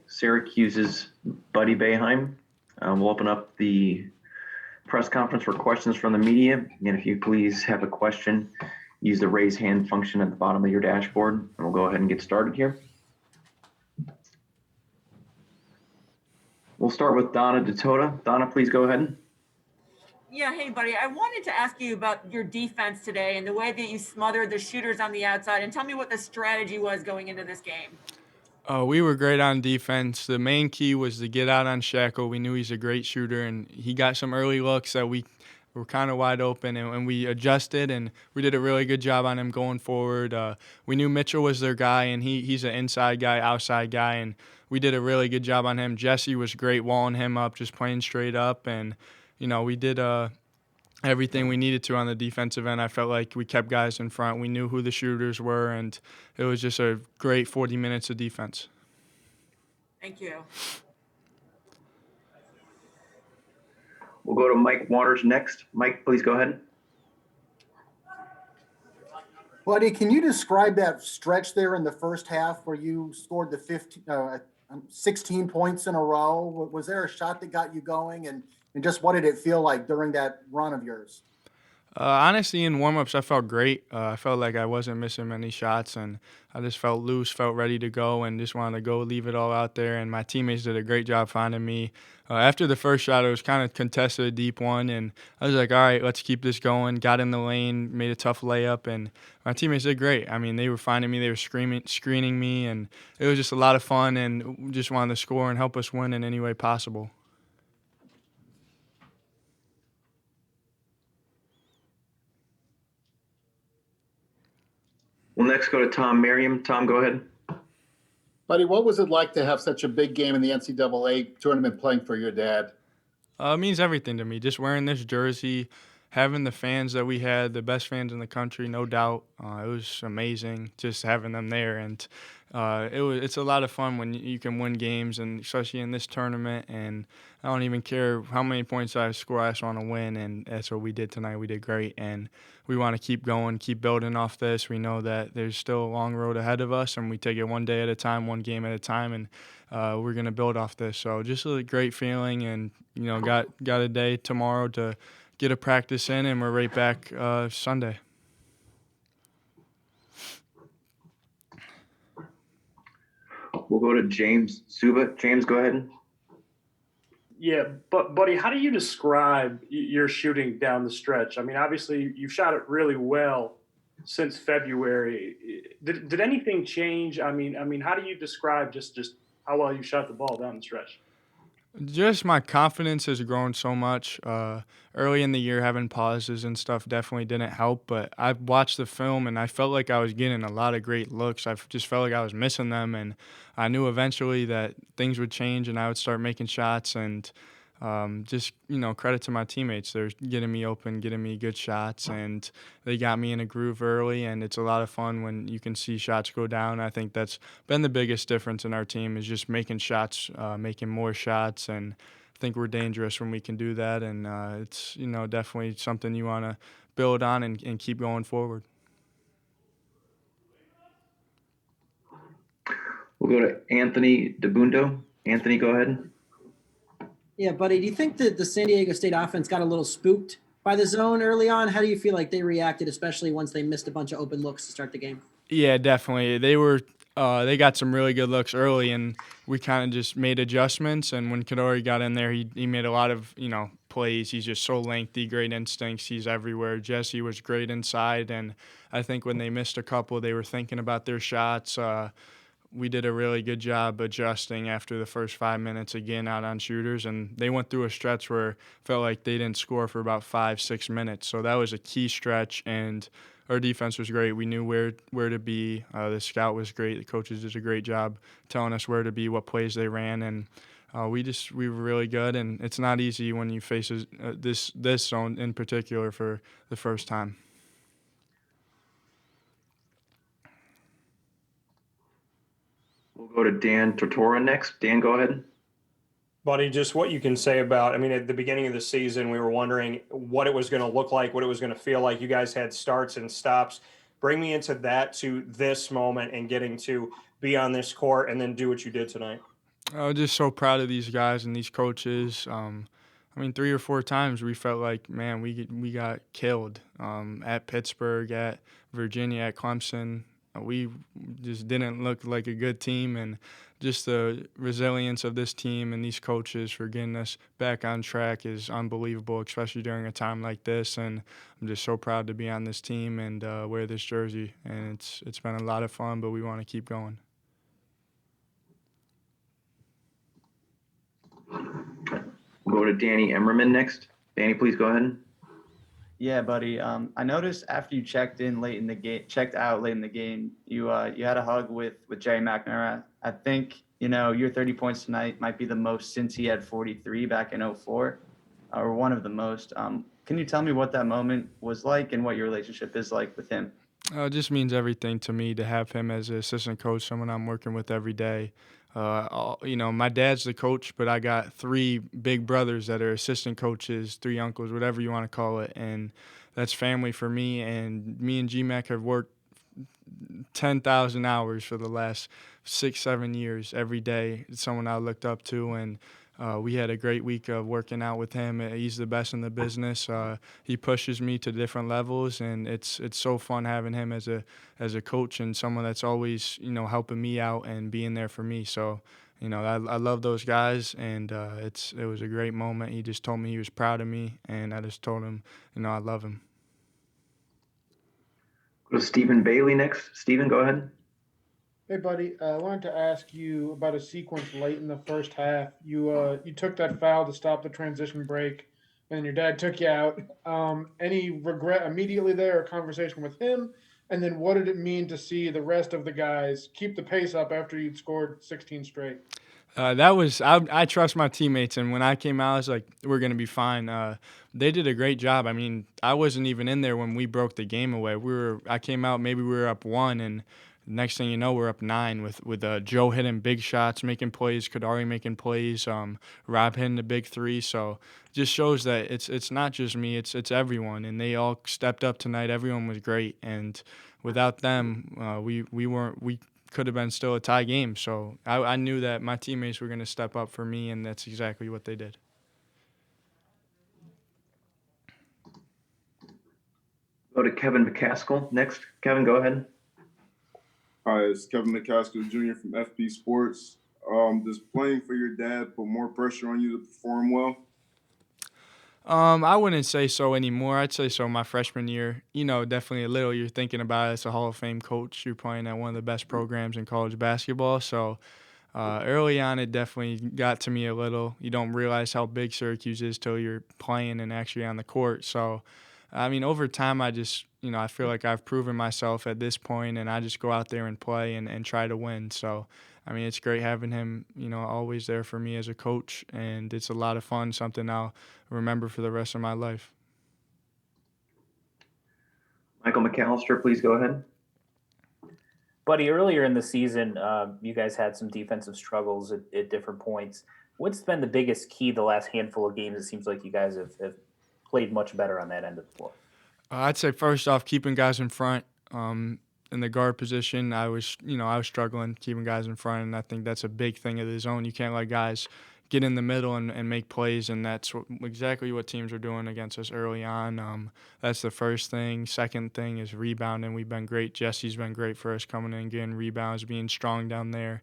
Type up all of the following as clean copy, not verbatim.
Syracuse's Buddy Boeheim. We'll open up the press conference for questions from the media. And if you please have a question, use the raise hand function at the bottom of your dashboard, and we'll go ahead and get started here. We'll start with Donna Ditota. Donna, please go ahead. Yeah, hey, buddy. I wanted to ask you about your defense today and the way that you smothered the shooters on the outside, and tell me what the strategy was going into this game. We were great on defense. The main key was to get out on Shackle. We knew he's a great shooter, and he got some early looks that we were kind of wide open, and we adjusted, and we did a really good job on him going forward. We knew Mitchell was their guy, and he's an inside guy, outside guy, and we did a really good job on him. Jesse was great walling him up, just playing straight up, and, we did everything we needed to on the defensive end. I felt like we kept guys in front. We knew who the shooters were, and it was just a great 40 minutes of defense. Thank you. We'll go to Mike Waters next. Mike, please go ahead. Buddy, can you describe that stretch there in the first half where you scored the 16 points in a row? Was there a shot that got you going? And just what did it feel like during that run of yours? Honestly, in warm-ups, I felt great. I felt like I wasn't missing many shots, and I just felt loose, felt ready to go, and just wanted to go leave it all out there. And my teammates did a great job finding me. After the first shot, it was kind of contested, a deep one, and I was like, all right, let's keep this going. Got in the lane, made a tough layup, and my teammates did great. I mean, they were finding me, they were screening me, and it was just a lot of fun, and just wanted to score and help us win in any way possible. We'll next go to Tom Merriam. Tom, go ahead. Buddy, what was it like to have such a big game in the NCAA tournament playing for your dad? It means everything to me. Just wearing this jersey, having the fans that we had, the best fans in the country, no doubt. It was amazing just having them there, and it's a lot of fun when you can win games, and especially in this tournament. And I don't even care how many points I score. I just want to win, and that's what we did tonight. We did great, and we want to keep going, keep building off this. We know that there's still a long road ahead of us, and we take it one day at a time, one game at a time, and we're going to build off this. So just a great feeling, and got a day tomorrow to get a practice in, and we're right back Sunday. We'll go to James Suba. James, go ahead. Yeah, but Buddy, how do you describe your shooting down the stretch? I mean, obviously you've shot it really well since February. Did anything change? I mean, how do you describe just how well you shot the ball down the stretch? Just my confidence has grown so much. Early in the year, having pauses and stuff definitely didn't help, but I watched the film and I felt like I was getting a lot of great looks. I just felt like I was missing them, and I knew eventually that things would change and I would start making shots, and just, credit to my teammates. They're getting me open, getting me good shots, and they got me in a groove early, and it's a lot of fun when you can see shots go down. I think that's been the biggest difference in our team, is just making shots, making more shots, and I think we're dangerous when we can do that, and it's, definitely something you want to build on and keep going forward. We'll go to Anthony DeBundo. Anthony, go ahead. Yeah, buddy, do you think that the San Diego State offense got a little spooked by the zone early on? How do you feel like they reacted, especially once they missed a bunch of open looks to start the game? Yeah, definitely. They got some really good looks early, and we kind of just made adjustments. And when Kadori got in there, he made a lot of plays. He's just so lengthy, great instincts. He's everywhere. Jesse was great inside, and I think when they missed a couple, they were thinking about their shots. We did a really good job adjusting after the first 5 minutes again out on shooters, and they went through a stretch where it felt like they didn't score for about 5-6 minutes. So that was a key stretch, and our defense was great. We knew where to be. The scout was great. The coaches did a great job telling us where to be, what plays they ran, and we were really good. And it's not easy when you face this zone in particular for the first time. We'll go to Dan Tortora next. Dan, go ahead. Buddy, just what you can say about, at the beginning of the season, we were wondering what it was going to look like, what it was going to feel like. You guys had starts and stops. Bring me into that, to this moment and getting to be on this court and then do what you did tonight. Just so proud of these guys and these coaches. I mean, 3 or 4 times we felt like, man, we got killed at Pittsburgh, at Virginia, at Clemson. We just didn't look like a good team, and just the resilience of this team and these coaches for getting us back on track is unbelievable, especially during a time like this. And I'm just so proud to be on this team and wear this jersey. And it's been a lot of fun, but we want to keep going. We'll go to Danny Emmerman next. Danny, please go ahead. Yeah, buddy. I noticed after you checked out late in the game, you had a hug with Jerry McNamara. I think your 30 points tonight might be the most since he had 43 back in '04, or one of the most. Can you tell me what that moment was like and what your relationship is like with him? It just means everything to me to have him as an assistant coach, someone I'm working with every day. My dad's the coach, but I got 3 big brothers that are assistant coaches, 3 uncles, whatever you want to call it, and that's family for me. And me and GMAC have worked 10,000 hours for the last 6-7 years every day. It's someone I looked up to, and we had a great week of working out with him. He's the best in the business. He pushes me to different levels, and it's so fun having him as a coach and someone that's always helping me out and being there for me. So I love those guys, and it was a great moment. He just told me he was proud of me, and I just told him I love him. Go to Stephen Bailey next. Stephen, go ahead. Hey, buddy. I wanted to ask you about a sequence late in the first half. You took that foul to stop the transition break, and your dad took you out. Any regret immediately there, or conversation with him? And then what did it mean to see the rest of the guys keep the pace up after you'd scored 16 straight? I trust my teammates, and when I came out, I was like, we're going to be fine. They did a great job. I mean, I wasn't even in there when we broke the game away. I came out, maybe we were up 1, and next thing you know, we're up 9 with Joe hitting big shots, making plays, Kadari making plays, Rob hitting the big 3. So it just shows that it's not just me, it's everyone, and they all stepped up tonight. Everyone was great, and without them, we could have been still a tie game. So I knew that my teammates were going to step up for me, and that's exactly what they did. Go to Kevin McCaskill next. Kevin, go ahead. Hi, it's Kevin McCaskill Jr. from FP Sports. Does playing for your dad put more pressure on you to perform well? I wouldn't say so anymore. I'd say so my freshman year. Definitely a little. You're thinking about it as a Hall of Fame coach. You're playing at one of the best programs in college basketball. So early on, it definitely got to me a little. You don't realize how big Syracuse is till you're playing and actually on the court. So, I mean, over time, I just, I feel like I've proven myself at this point, and I just go out there and play and try to win. So, I mean, it's great having him, always there for me as a coach, and it's a lot of fun, something I'll remember for the rest of my life. Michael McAllister, please go ahead. Buddy, earlier in the season, you guys had some defensive struggles at different points. What's been the biggest key the last handful of games? It seems like you guys have played much better on that end of the floor. I'd say first off, keeping guys in front. In the guard position, I was struggling keeping guys in front, and I think that's a big thing of the zone. You can't let guys get in the middle and make plays, and that's exactly what teams are doing against us early on. That's the first thing. Second thing is rebounding. We've been great. Jesse's been great for us coming in, getting rebounds, being strong down there.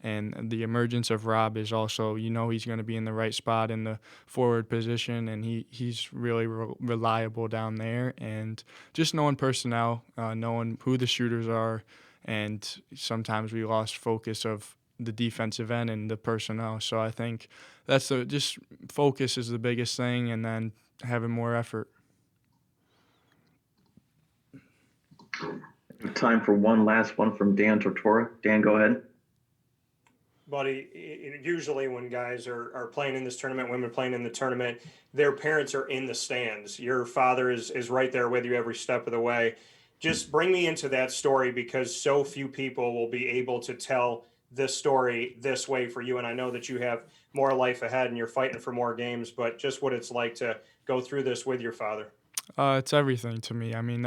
And the emergence of Rob is also, he's going to be in the right spot in the forward position, and he's really reliable down there. And just knowing personnel, knowing who the shooters are, and sometimes we lost focus of the defensive end and the personnel. So I think just focus is the biggest thing, and then having more effort. Time for one last one from Dan Tortora. Dan, go ahead. Buddy, usually when guys are playing in this tournament, women playing in the tournament, their parents are in the stands. Your father is right there with you every step of the way. Just bring me into that story, because so few people will be able to tell this story this way for you. And I know that you have more life ahead and you're fighting for more games, but just what it's like to go through this with your father. It's everything to me. I mean,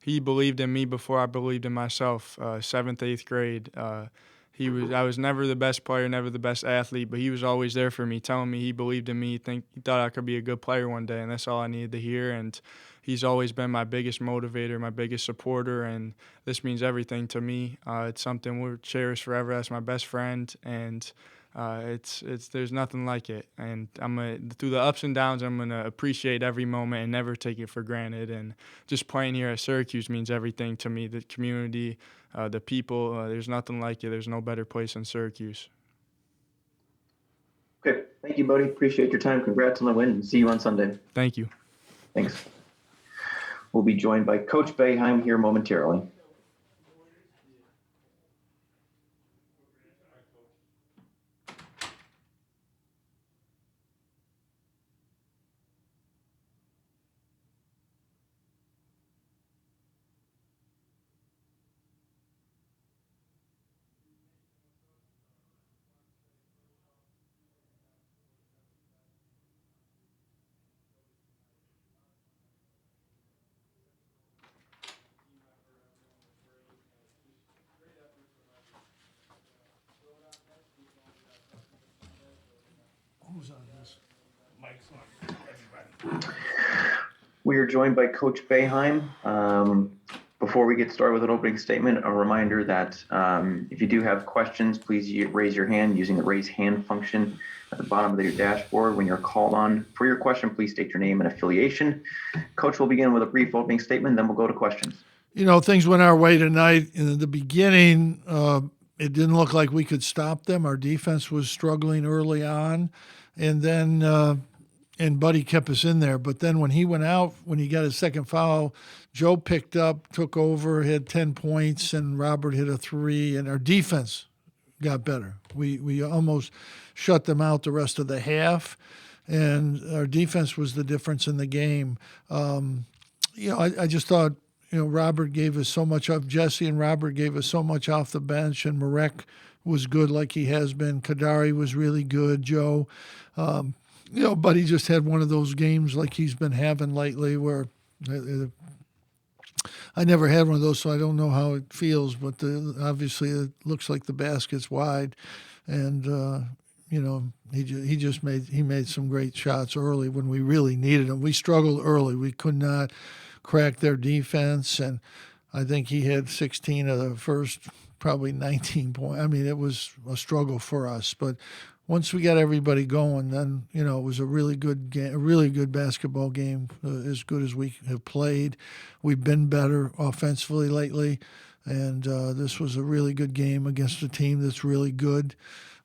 he believed in me before I believed in myself. 7th, 8th grade, I was never the best player, never the best athlete, but he was always there for me, telling me he believed in me, he thought I could be a good player one day, and that's all I needed to hear. And he's always been my biggest motivator, my biggest supporter, and this means everything to me. It's something we'll cherish forever. That's my best friend, and it's there's nothing like it. And through the ups and downs, I'm gonna appreciate every moment and never take it for granted. And just playing here at Syracuse means everything to me. The community, the people, there's nothing like it. There's no better place than Syracuse. Okay, thank you, Buddy. Appreciate your time. Congrats on the win, and see you on Sunday. Thank you. Thanks. We'll be joined by Coach Boeheim here momentarily. We are joined by Coach Boeheim. Before we get started with an opening statement, a reminder that if you do have questions, please raise your hand using the raise hand function at the bottom of your dashboard. When you're called on for your question, please state your name and affiliation. Coach will begin with a brief opening statement, then we'll go to questions. You know, things went our way tonight. In the beginning, it didn't look like we could stop them. Our defense was struggling early on, and then and Buddy kept us in there. But then when he went out, when he got his second foul, Joe picked up, took over, had 10 points, and Robert hit a 3, and our defense got better. We almost shut them out the rest of the half, and our defense was the difference in the game. I just thought, Robert gave us so much off. Jesse and Robert gave us so much off the bench, and Marek was good like he has been. Kadari was really good. Joe, Buddy just had one of those games like he's been having lately where I never had one of those, so I don't know how it feels, but obviously it looks like the basket's wide, and he made some great shots early when we really needed them. We struggled early. We could not crack their defense, and I think he had 16 of the first probably 19 points. I mean, it was a struggle for us, but once we got everybody going, then, it was a really good game, a really good basketball game, as good as we have played. We've been better offensively lately, and this was a really good game against a team that's really good.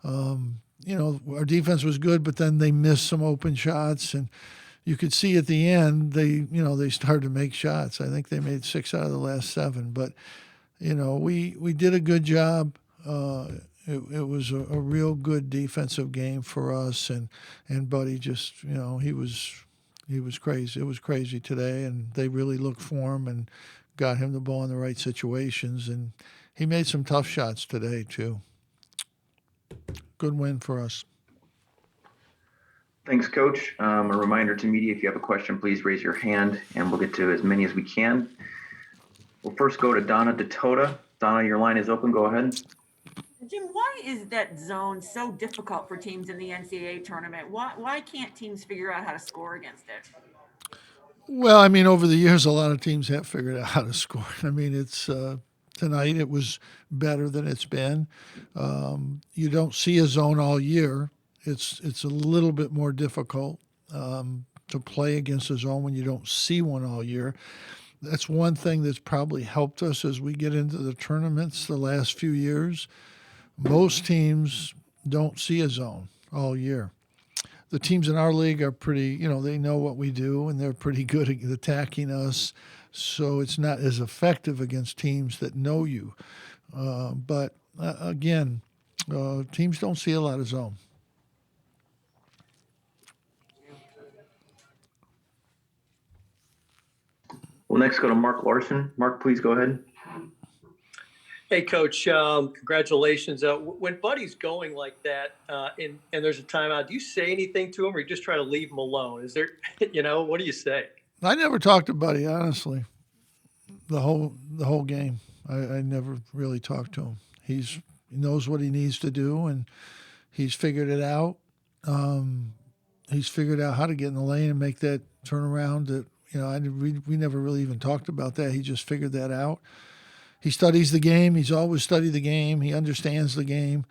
Our defense was good, but then they missed some open shots, and you could see at the end they started to make shots. I think they made 6 out of the last 7, but we did a good job. It was a real good defensive game for us, and Buddy just he was crazy. It was crazy today, and they really looked for him and got him the ball in the right situations, and he made some tough shots today too. Good win for us. Thanks, Coach. A reminder to media, if you have a question, please raise your hand, and we'll get to as many as we can. We'll first go to Donna DeTota. Donna, your line is open. Go ahead. Jim, why is that zone so difficult for teams in the NCAA tournament? Why can't teams figure out how to score against it? Well, I mean, over the years, a lot of teams have figured out how to score. I mean, it's tonight it was better than it's been. You don't see a zone all year. It's a little bit more difficult to play against a zone when you don't see one all year. That's one thing that's probably helped us as we get into the tournaments the last few years. Most teams don't see a zone all year. The teams in our league are pretty, they know what we do, and they're pretty good at attacking us. So it's not as effective against teams that know you. But again, teams don't see a lot of zone. We'll next go to Mark Larson. Mark, please go ahead. Hey, Coach, congratulations. When Buddy's going like that and there's a timeout, do you say anything to him, or you just try to leave him alone? Is there, what do you say? I never talked to Buddy, honestly, the whole game. I never really talked to him. He's He knows what he needs to do, and he's figured it out. He's figured out how to get in the lane and make that turnaround. That we never really even talked about that. He just figured that out. He studies the game. He's always studied the game. He understands the game,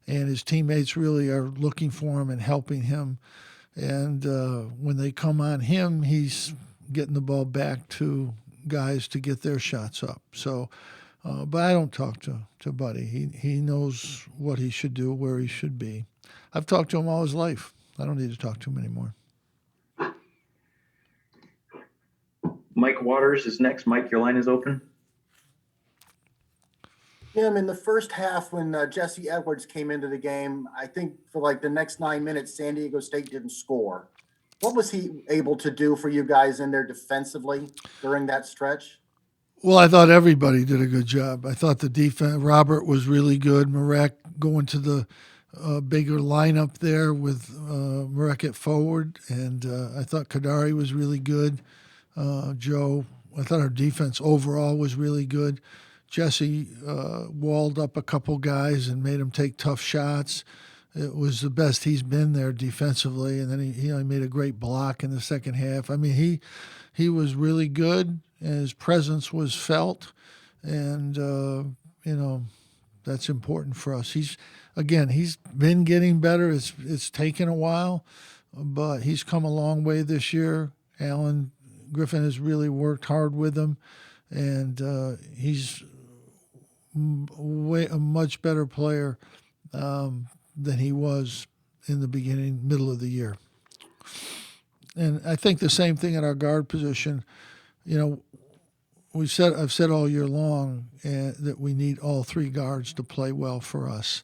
and his teammates really are looking for him and helping him. And when they come on him, he's getting the ball back to guys to get their shots up. So, but I don't talk to Buddy. He knows what he should do, where he should be. I've talked to him all his life. I don't need to talk to him anymore. Mike Waters is next. Mike, your line is open. Jim, in the first half when Jesse Edwards came into the game, I think for like the next 9 minutes, San Diego State didn't score. What was he able to do for you guys in there defensively during that stretch? Well, I thought everybody did a good job. I thought the defense, Robert was really good. Marek going to the bigger lineup there with Marek at forward. And I thought Kadari was really good. Joe, I thought our defense overall was really good. Jesse walled up a couple guys and made them take tough shots. It was the best he's been there defensively, and then he made a great block in the second half. I mean, he was really good, and his presence was felt, and that's important for us. He's been getting better. It's taken a while, but he's come a long way this year. Alan Griffin has really worked hard with him, and he's a much better player than he was in the middle of the year. And I think the same thing at our guard position. I've said all year long that we need all three guards to play well for us.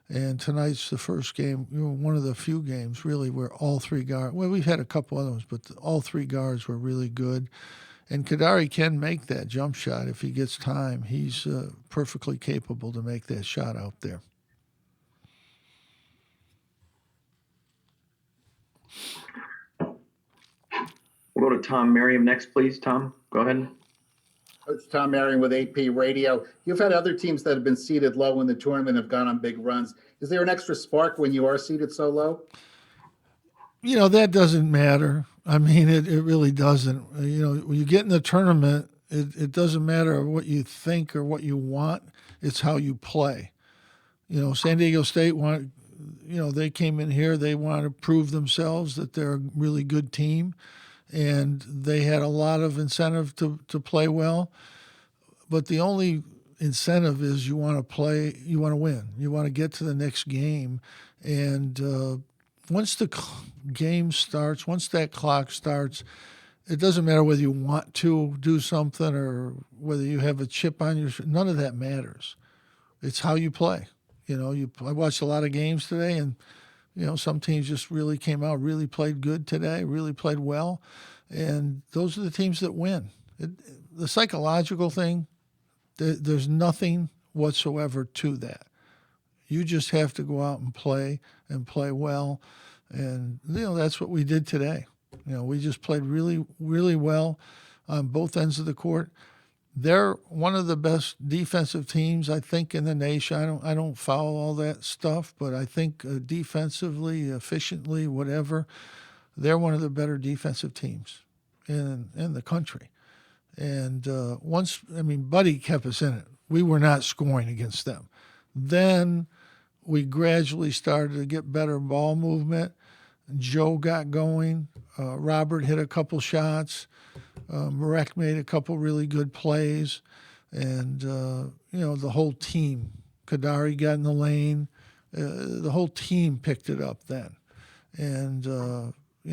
And tonight's the first game, one of the few games really where all three guards, well, we've had a couple other ones, but all three guards were really good. And Kadari can make that jump shot if he gets time. He's perfectly capable to make that shot out there. We'll go to Tom Merriam next, please. Tom, go ahead. It's Tom Merriam with AP Radio. You've had other teams that have been seated low in the tournament have gone on big runs. Is there an extra spark when you are seated so low? That doesn't matter. I mean, it really doesn't. When you get in the tournament, it doesn't matter what you think or what you want. It's how you play. San Diego State they came in here. They want to prove themselves that they're a really good team, and they had a lot of incentive to play well. But the only incentive is you want to play, you want to win, you want to get to the next game, and once the game starts, once that clock starts, it doesn't matter whether you want to do something or whether you have a chip on your shoulder. None of that matters. It's how you play. I watched a lot of games today, and some teams just really came out, really played good today, really played well, and those are the teams that win. The psychological thing, there's nothing whatsoever to that. You just have to go out and play well. And, that's what we did today. We just played really, really well on both ends of the court. They're one of the best defensive teams, I think, in the nation. I don't follow all that stuff, but I think defensively, efficiently, whatever, they're one of the better defensive teams in the country. And Buddy kept us in it. We were not scoring against them. Then we gradually started to get better ball movement. Joe got going. Robert hit a couple shots. Marek made a couple really good plays. And, the whole team, Kadari got in the lane. The whole team picked it up then. And,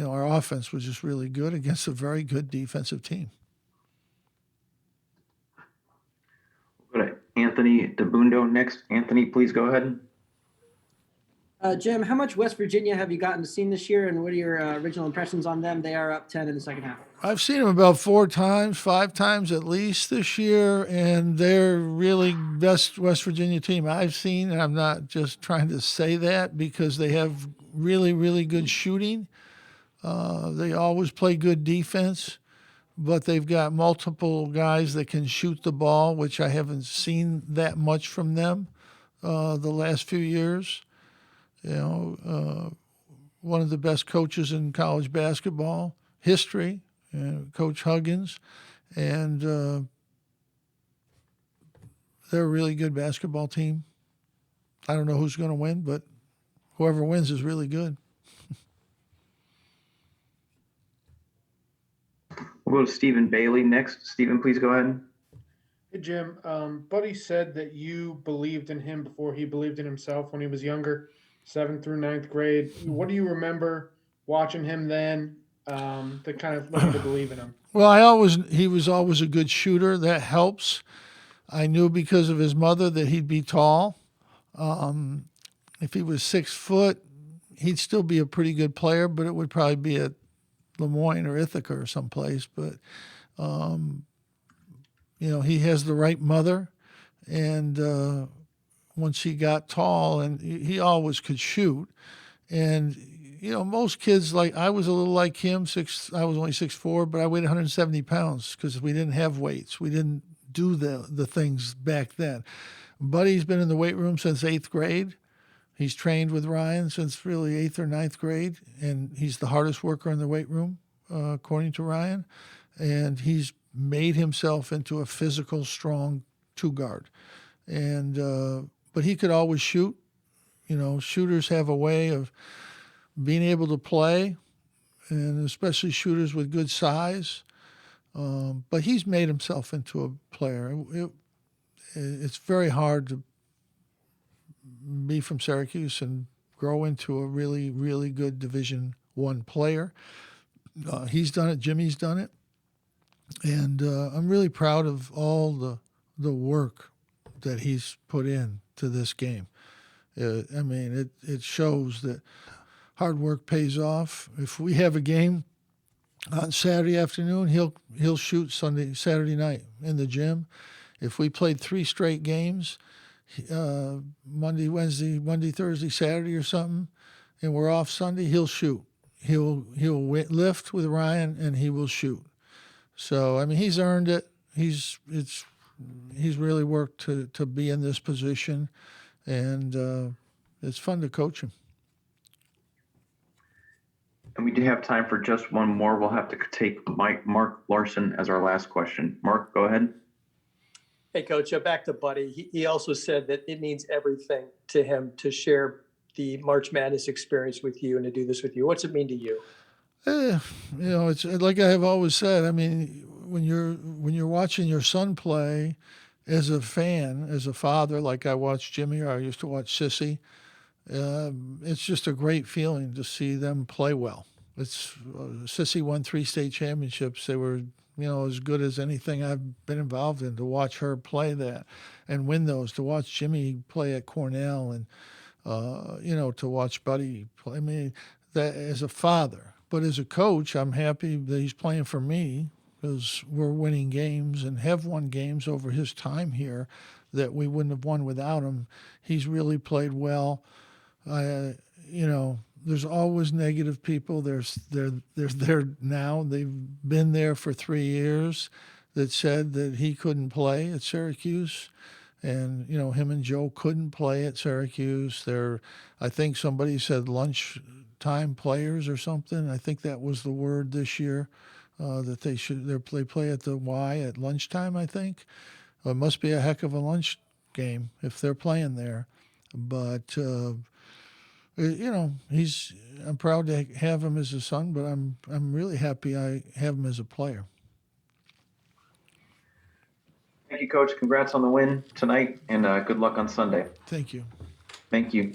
our offense was just really good against a very good defensive team. We'll go to Anthony DeBundo next. Anthony, please go ahead. Jim, how much West Virginia have you gotten to see this year, and what are your original impressions on them? They are up 10 in the second half. I've seen them about 5 times at least this year, and they're really best West Virginia team I've seen. And I'm not just trying to say that because they have really, really good shooting. They always play good defense, but they've got multiple guys that can shoot the ball, which I haven't seen that much from them. the last few years. One of the best coaches in college basketball history, Coach Huggins, and they're a really good basketball team. I don't know who's going to win, but whoever wins is really good. We'll go to Stephen Bailey next. Stephen, please go ahead. Hey, Jim. Buddy said that you believed in him before he believed in himself when he was younger, 7th through 9th grade. What do you remember watching him then that kind of led you to believe in him? Well, he was always a good shooter. That helps. I knew because of his mother that he'd be tall. If he was 6 foot, he'd still be a pretty good player, but it would probably be at Lemoyne or Ithaca or someplace. But, he has the right mother. And once he got tall, and he always could shoot. And, most kids, like I was a little like him, I was only 6'4", but I weighed 170 pounds because we didn't have weights. We didn't do the things back then. Buddy's been in the weight room since 8th grade. He's trained with Ryan since really 8th or 9th grade, and he's the hardest worker in the weight room, according to Ryan. And he's made himself into a physical, strong two-guard. And but he could always shoot. Shooters have a way of being able to play, and especially shooters with good size. But he's made himself into a player. It's very hard to be from Syracuse and grow into a really, really good Division I player. He's done it. Jimmy's done it. And I'm really proud of all the work that he's put in to this game. It shows that hard work pays off. If we have a game on Saturday afternoon, he'll shoot Saturday night in the gym. If we played 3 straight games, Monday, Wednesday, Thursday, Saturday or something, and we're off Sunday, he'll shoot. He'll lift with Ryan, and he will shoot. So he's earned it. He's really worked to be in this position, and it's fun to coach him. And we do have time for just one more. We'll have to take Mark Larson as our last question. Mark, go ahead. Hey, Coach, back to Buddy. He also said that it means everything to him to share the March Madness experience with you and to do this with you. What's it mean to you? It's like I have always said. When you're watching your son play, as a fan, as a father, like I watched Jimmy or I used to watch Sissy, it's just a great feeling to see them play well. Sissy won 3 state championships. They were as good as anything I've been involved in. To watch her play that and win those, to watch Jimmy play at Cornell, and to watch Buddy play. That as a father, but as a coach, I'm happy that he's playing for me because we're winning games and have won games over his time here that we wouldn't have won without him. He's really played well. There's always negative people. They're there now. They've been there for 3 years that said that he couldn't play at Syracuse. And, him and Joe couldn't play at Syracuse. I think somebody said lunchtime players or something. I think that was the word this year, that they play at the Y at lunchtime, I think. It must be a heck of a lunch game if they're playing there. But, I'm proud to have him as a son, but I'm really happy I have him as a player. Thank you, Coach. Congrats on the win tonight, and good luck on Sunday. Thank you. Thank you.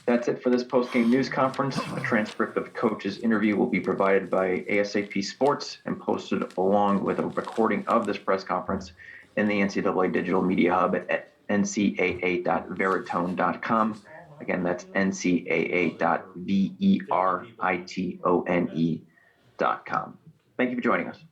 That's it for this post-game news conference. A transcript of Coach's interview will be provided by ASAP Sports and posted along with a recording of this press conference in the NCAA Digital Media Hub at ncaa.veritone.com. Again, that's ncaa.veritone.com. Thank you for joining us.